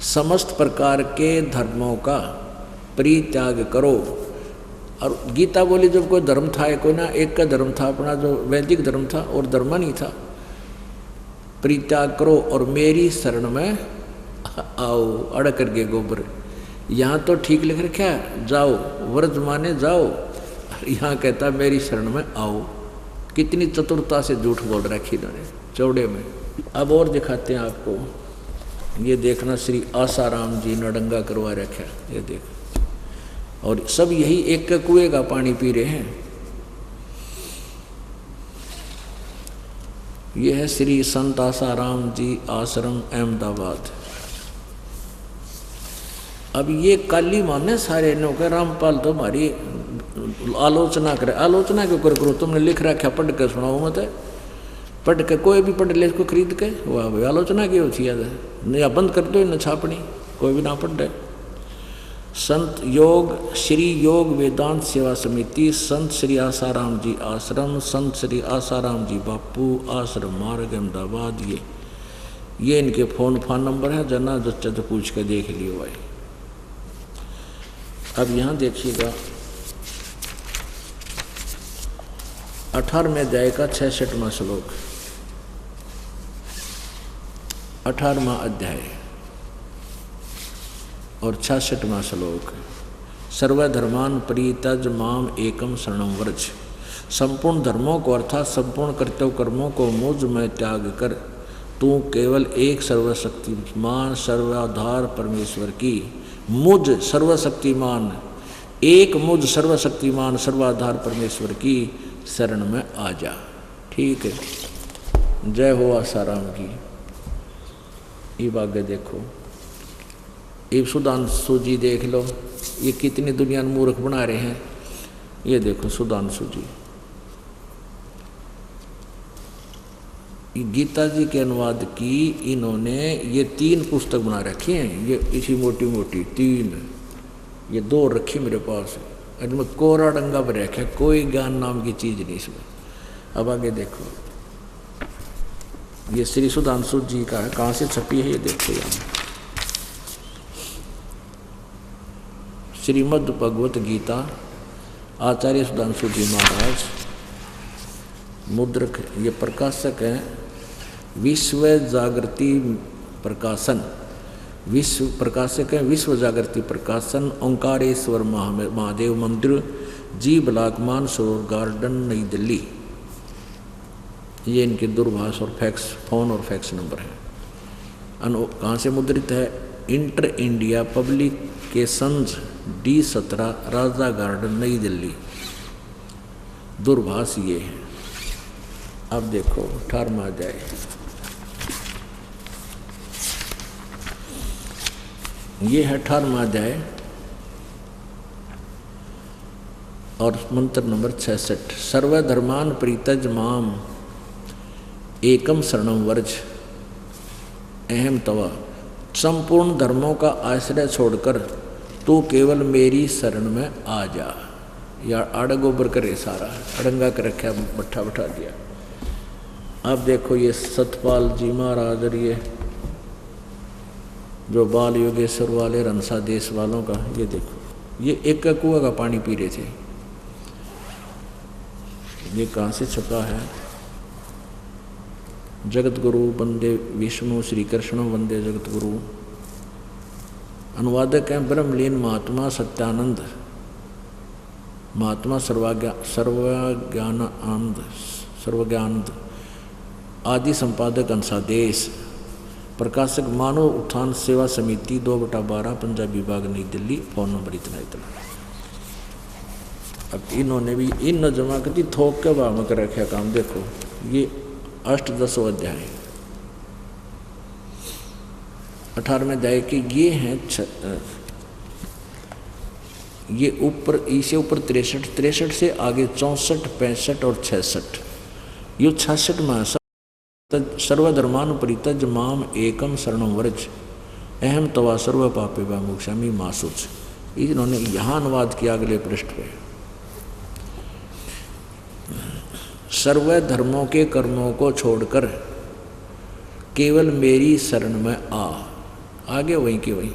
समस्त प्रकार के धर्मों का परित्याग करो। और गीता बोली जब कोई धर्म था, कोई ना एक का धर्म था अपना, जो वैदिक धर्म था और धर्म नहीं था, परित्याग करो और मेरी शरण में आओ, अड़ करके गोबर। यहाँ तो ठीक लिख रखा है, जाओ, वर्ज माने जाओ, यहाँ कहता मेरी शरण में आओ। कितनी चतुरता से झूठ बोल रखी इन्होंने चौड़े में। अब और दिखाते हैं आपको, ये देखना, श्री आसाराम जी नडंगा करवा रखा, ये देख, और सब यही एक के कुएं का पानी पी रहे हैं। ये है श्री संत आसाराम जी आश्रम अहमदाबाद। अब ये काली माने सारे नो के रामपाल तो हमारी आलोचना करे, आलोचना क्यों करो, तुमने लिख रखा पढ़ के सुनाओ मत, पढ़ के कोई भी पढ़ ले इसको खरीद के, वाह भाई आलोचना क्यों होती है, या बंद कर दो न छापनी, कोई भी ना पढ़ दे। संत योग श्री योग वेदांत सेवा समिति, संत श्री आसाराम जी आश्रम, संत श्री आसाराम जी बापू आश्रम मार्ग अहमदाबाद। ये इनके फोन नंबर है, जना जच्चा तो पूछ के देख लियो भाई। अब यहाँ देखिएगा 18वें अध्याय का 66वां श्लोक, 18वां अध्याय और 66वां श्लोक। सर्वधर्मान परित्यज माम एकम शरणम व्रज। संपूर्ण धर्मों को अर्थात संपूर्ण कर्तव्य कर्मों को मुझ में त्याग कर तू केवल एक सर्वशक्तिमान सर्वाधार परमेश्वर की, मुझ सर्वशक्तिमान, एक मुझ सर्वशक्तिमान सर्वाधार परमेश्वर की शरण में आ जा। ठीक है, जय हो आसाराम की। ये आगे देखो, ये सुधांशु जी देख लो, ये कितनी दुनिया में मूर्ख बना रहे हैं। ये देखो सुधांशु जी, गीता जी के अनुवाद की इन्होंने ये 3 पुस्तक बना रखी हैं, ये इसी मोटी मोटी 3, ये 2 रखी मेरे पास, इनमें कोरा डंगा पर रखा, कोई ज्ञान नाम की चीज़ नहीं इसमें। अब आगे देखो, ये श्री सुधांशु जी का है। कहाँ से छपी है ये देखो यहाँ, श्रीमद् भगवत गीता, आचार्य सुधांशु जी महाराज, मुद्रक। ये प्रकाशक हैं विश्व जागृति प्रकाशन, विश्व प्रकाशक है विश्व जागृति प्रकाशन, ओंकारेश्वर महादेव मंदिर, जी ब्लॉक, मानसरोवर गार्डन, नई दिल्ली। ये इनके दूरभाष और फैक्स, फ़ोन और फैक्स नंबर है। कहाँ से मुद्रित है? इंटर इंडिया पब्लिकेशंस, D17, राजा गार्डन, नई दिल्ली। दूरभाष ये है। अब देखो 18वां अध्याय, ये है 18वां अध्याय और मंत्र नंबर 66। सर्वधर्मान परित्यज माम एकम शरणम वर्ज अहम तवा। संपूर्ण धर्मों का आश्रय छोड़कर तू केवल मेरी शरण में आ जा। या आड़ गोबर करे सारा, अड़ंगा कर रखा, बट्ठा बैठा दिया। अब देखो ये सतपाल जी महाराज और ये जो बाल योगेश्वर वाले रनसा देश वालों का, ये देखो, ये एक कुआं का पानी पी रहे थे। ये कहाँ से छपा है? जगत गुरु वंदे विष्णु श्री कृष्ण वंदे जगत गुरु। अनुवादक हैं ब्रह्मलीन महात्मा सत्यानंद, महात्मा सर्वज्ञानंद, आदि संपादक अंसादेश, प्रकाशक मानव उत्थान सेवा समिति 2/12, पंजाबी बाग, नई दिल्ली। फ़ोन नंबर इतना। अब इन्होंने भी इन जमा कर दी, थोक के भाव में कर रखा काम। देखो ये 8-10 अध्याय, 18वें अध्याय के ये हैं। ये ऊपर, इसे ऊपर 63 से आगे 64, 65 और 66। ये 66 में सर्वधर्मान परित्यज माम एकम शरणम व्रज अहम तवा सर्व पापे व मोक्षामि मा शुच। इन्होंने यहाँ अनुवाद किया अगले पृष्ठ पे। सर्व धर्मों के कर्मों को छोड़कर केवल मेरी शरण में आ। आगे वहीं के वहीं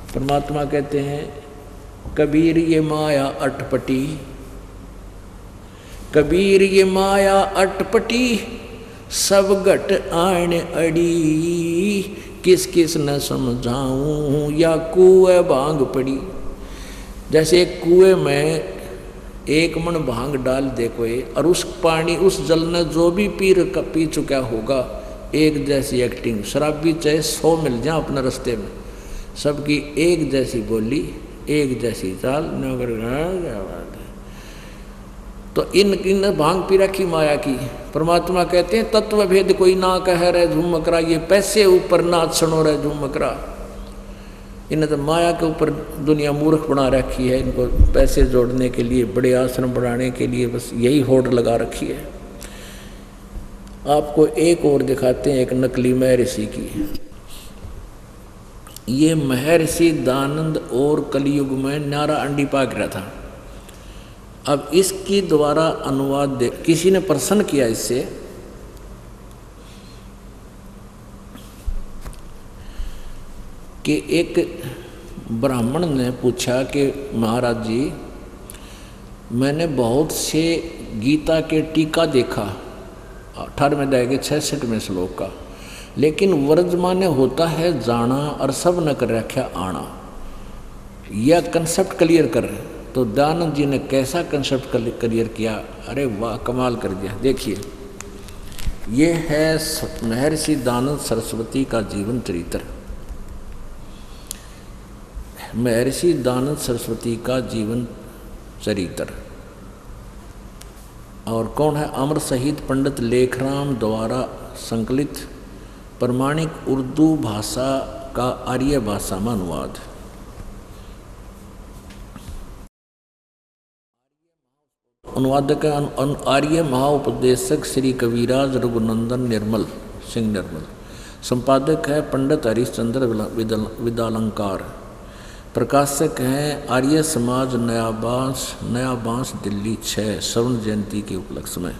परमात्मा कहते हैं, कबीर ये माया अटपटी, कबीर ये माया अटपटी, सब घट आण अड़ी, किस किस न समझाऊं या कुएं भांग पड़ी। जैसे एक कुएं में 1 मन भांग डाल दे कोई, और उस पानी, उस जल ने जो भी पी चुका होगा, एक जैसी एक्टिंग। शराबी चाहे 100 मिल जाए अपने रास्ते में, सबकी एक जैसी बोली, एक जैसी चाल, नगर क्या बात है। तो इन भांग पी रखी माया की। परमात्मा कहते हैं तत्व भेद कोई ना कह रहे झूमकरा, ये पैसे ऊपर नाच सुनो रहे झूमकरा। इन्हें तो माया के ऊपर दुनिया मूर्ख बना रखी है। इनको पैसे जोड़ने के लिए, बड़े आश्रम बढ़ाने के लिए बस यही होड़ लगा रखी है। आपको एक और दिखाते हैं, एक नकली महर्षि की। ये महर्षि दानंद और कलयुग में न्यारा अंडी पाक रहा था। अब इसकी द्वारा अनुवाद किसी ने प्रश्न किया इससे कि एक ब्राह्मण ने पूछा कि महाराज जी, मैंने बहुत से गीता के टीका देखा, 18वें अध्याय के 66वें श्लोक का, लेकिन वर्ज माने होता है जाना और सब न कर रखा आना। यह कंसेप्ट क्लियर कर रहे। तो दयानंद जी ने कैसा कंसेप्ट क्लियर किया? अरे वाह, कमाल कर दिया। देखिए, ये है महर्षि दानंद सरस्वती का जीवन चरित्र। महर्षि दानंद सरस्वती का जीवन चरित्र। और कौन है? अमर शहीद पंडित लेखराम द्वारा संकलित प्रमाणिक उर्दू भाषा का आर्य भाषा में अनुवाद। अनुवादक आर्य महाउपदेशक श्री कविराज रघुनंदन निर्मल सिंह निर्मल। संपादक है पंडित हरिश्चंद्र विदालंकार। प्रकाशक हैं आर्य समाज नया बांस दिल्ली 6 स्वर्ण जयंती के उपलक्ष्य में।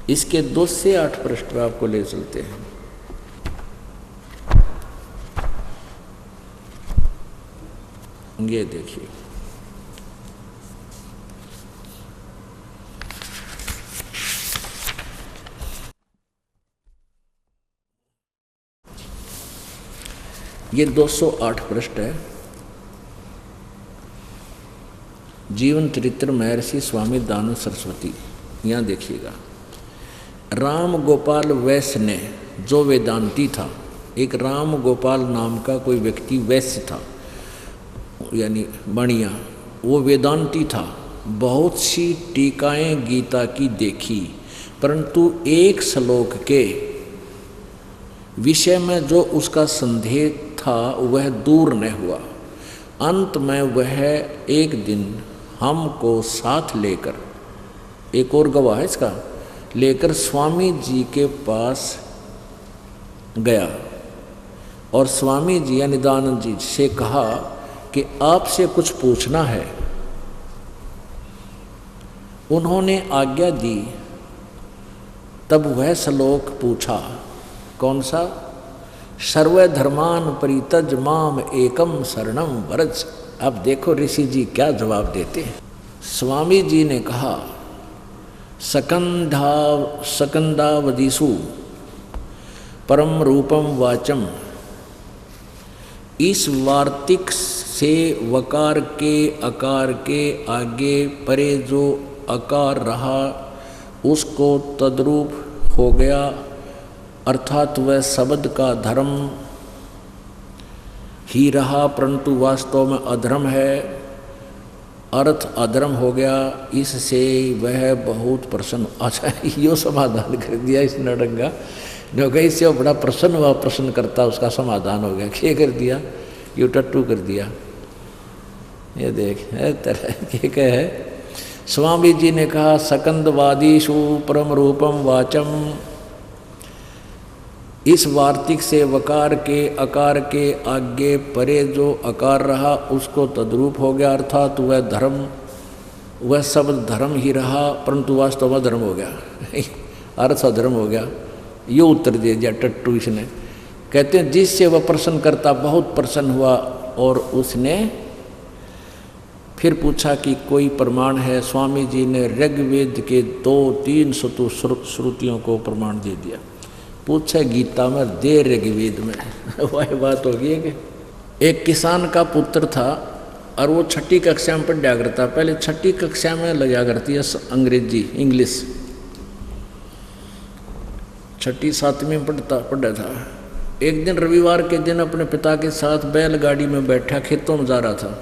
इसके 2 से 8 पृष्ठ पर आपको ले चलते हैं। ये देखिए, ये 208 पृष्ठ है। जीवन चरित्र महर्षि स्वामी दानव सरस्वती। यहाँ देखिएगा, राम गोपाल वैश्य ने, जो वेदांती था, एक राम गोपाल नाम का कोई व्यक्ति वैश्य था, यानी बणिया, वो वेदांती था। बहुत सी टीकाएं गीता की देखी, परंतु एक श्लोक के विषय में जो उसका संदेह था वह दूर न हुआ। अंत में वह एक दिन हमको साथ लेकर, एक और गवाह है इसका, लेकर स्वामी जी के पास गया और स्वामी जी यानी दयानंद जी से कहा कि आपसे कुछ पूछना है। उन्होंने आज्ञा दी। तब वह श्लोक पूछा, कौन सा? सर्वधर्मान परित्यज माम एकम शरणम व्रज। अब देखो ऋषि जी क्या जवाब देते हैं। स्वामी जी ने कहा, सकंदावदिषु परम रूपम वाचम। इस वार्तिक से वकार के अकार के आगे परे जो अकार रहा उसको तद्रूप हो गया, अर्थात वह शब्द का धर्म ही रहा, परंतु वास्तव में अधर्म है, अर्थ अधर्म हो गया। इससे वह बहुत प्रसन्न। अच्छा, यो समाधान कर दिया इस नडंगा जो कहीं से बड़ा प्रसन्न हुआ, प्रश्न करता उसका समाधान हो गया। क्या कर दिया? यो टट्टू कर दिया। ये देख है तरह के है। स्वामी जी ने कहा, सकंदवादीषु परम रूपम वाचम। इस वार्तिक से वकार के अकार के आगे परे जो अकार रहा उसको तद्रूप हो गया, अर्थात वह धर्म, वह शब्द धर्म ही रहा, परंतु वास्तव में धर्म हो गया, अर्थ अधर्म हो गया। ये उत्तर दे दिया टट्टू इसने। कहते हैं जिससे वह प्रसन्न करता बहुत प्रसन्न हुआ और उसने फिर पूछा कि कोई प्रमाण है। स्वामी जी ने ऋग्वेद के 2-3 श्रुतियों को प्रमाण दे दिया। पूछे गीता में, दे ऋग्वेद में। वह बात होगी कि एक किसान का पुत्र था और वो 6ठी कक्षा में पढ़ा करता। पहले 6ठी कक्षा में लगा करती है अंग्रेजी, इंग्लिश। 6ठी 7वीं में पढ़ा था। एक दिन रविवार के दिन अपने पिता के साथ बैलगाड़ी में बैठा खेतों में जा रहा था।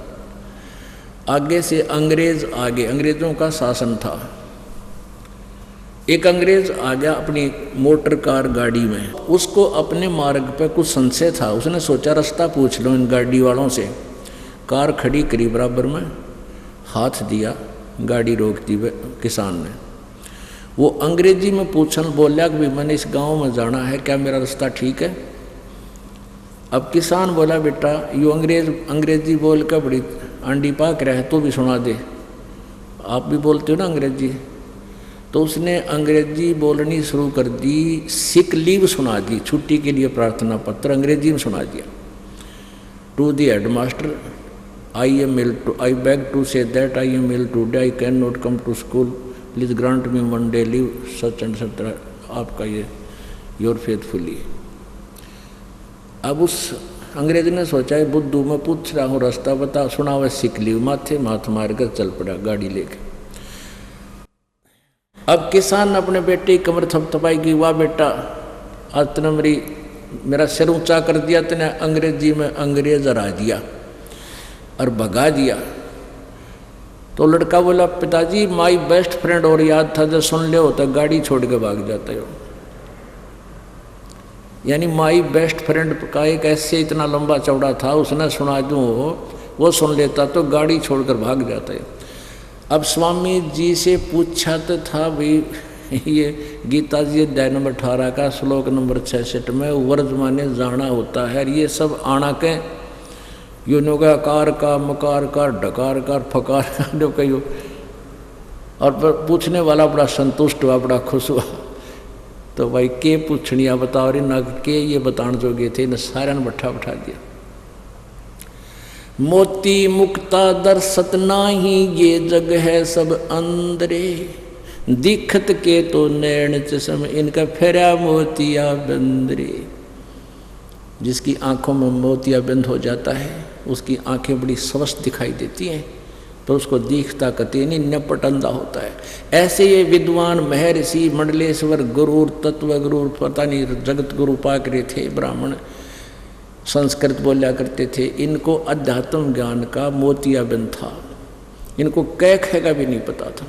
आगे से अंग्रेज आ गए, अंग्रेजों का शासन था। एक अंग्रेज आ गया अपनी मोटर कार गाड़ी में। उसको अपने मार्ग पे कुछ संशय था। उसने सोचा रास्ता पूछ लो इन गाड़ी वालों से। कार खड़ी करी बराबर में, हाथ दिया, गाड़ी रोक दी किसान ने। वो अंग्रेजी में पूछने बोला कि मैंने इस गांव में जाना है, क्या मेरा रास्ता ठीक है? अब किसान बोला, बेटा यो अंग्रेजी बोल कर बड़ी आंडी पाक रहा है, तो भी सुना दे, आप भी बोलते हो ना अंग्रेजी। तो उसने अंग्रेजी बोलनी शुरू कर दी। सिक लीव सुना दी, छुट्टी के लिए प्रार्थना पत्र अंग्रेजी में सुना दिया। To the headmaster, I beg to say that I am ill today, I can not come to school, please grant me 1 day leave, such and such, आपका ये योर फेथफुली। अब उस अंग्रेज ने सोचा है बुद्धू मैं पूछ रहा हूँ रास्ता बता, सुना हुआ सिक लीव, माथे माथ मार कर चल पड़ा गाड़ी लेके। अब किसान अपने बेटे की कमर थपथपाई की, वाह बेटा आज तूने मेरा सिर ऊंचा कर दिया, तूने अंग्रेजी में अंग्रेज हरा दिया और भगा दिया। तो लड़का बोला, पिताजी माई बेस्ट फ्रेंड और याद था, जब सुन ले होता गाड़ी छोड़ के भाग जाते हो। यानी माई बेस्ट फ्रेंड का एक ऐसे इतना लंबा चौड़ा था, उसने सुना दूँ वो सुन लेता तो गाड़ी छोड़कर भाग जाता है। अब स्वामी जी से पूछा तो था भाई, ये गीता जी अध्याय नंबर 18 का श्लोक नंबर 66 में वर्ज माने जाना होता है। ये सब आना के यूनो का आकार का, मकार का, डकार का, फकार का जो कहो। और पूछने वाला बड़ा संतुष्ट हुआ, बड़ा खुश हुआ। तो भाई के पूछनिया बताओ रे ना के ये बतान जोगे थे न सारे ने बट्ठा बैठा दिया। मोती मुक्ता दर्शत नाही ये जग है सब अंदरे, दिखत के तो नैन चश्म इनका फेरा मोतिया बंदरे। जिसकी आंखों में मोतिया बंद हो जाता है उसकी आंखें बड़ी स्वस्थ दिखाई देती हैं, तो उसको दिखता कते नहीं, नपट अंधा होता है। ऐसे ये विद्वान महर्षि मंडलेश्वर गुरु तत्व गुरु पता नहीं जगत गुरु पाक रहे थे, ब्राह्मण संस्कृत बोला करते थे। इनको अध्यात्म ज्ञान का मोतिया बंद था, इनको कै खे का भी नहीं पता था।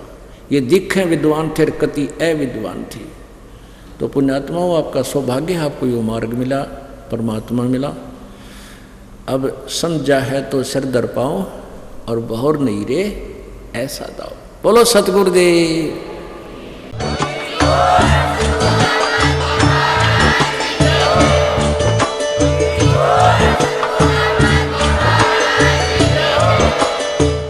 ये दिखे विद्वान थे, कति अविद्वान थे। तो पुण्यात्माओं आपका सौभाग्य, आपको ये मार्ग मिला, परमात्मा मिला। अब समझा है तो सिर दर पाओ और बहुर नहीं रे ऐसा दाओ। बोलो सतगुरुदेव।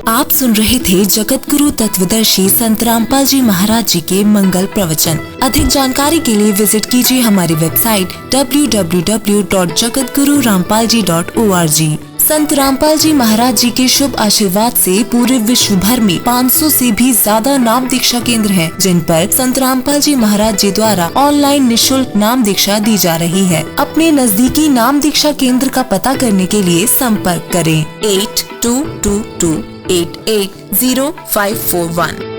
आप सुन रहे थे जगत गुरु तत्वदर्शी संत रामपाल जी महाराज जी के मंगल प्रवचन। अधिक जानकारी के लिए विजिट कीजिए हमारी वेबसाइट www.jagatgururampalji.org। संत रामपाल जी महाराज जी के शुभ आशीर्वाद से पूरे विश्व भर में 500 से भी ज्यादा नाम दीक्षा केंद्र हैं, जिन पर संत रामपाल जी महाराज जी द्वारा ऑनलाइन निशुल्क नाम दीक्षा दी जा रही है। अपने नजदीकी नाम दीक्षा केंद्र का पता करने के लिए संपर्क करें 8222880541।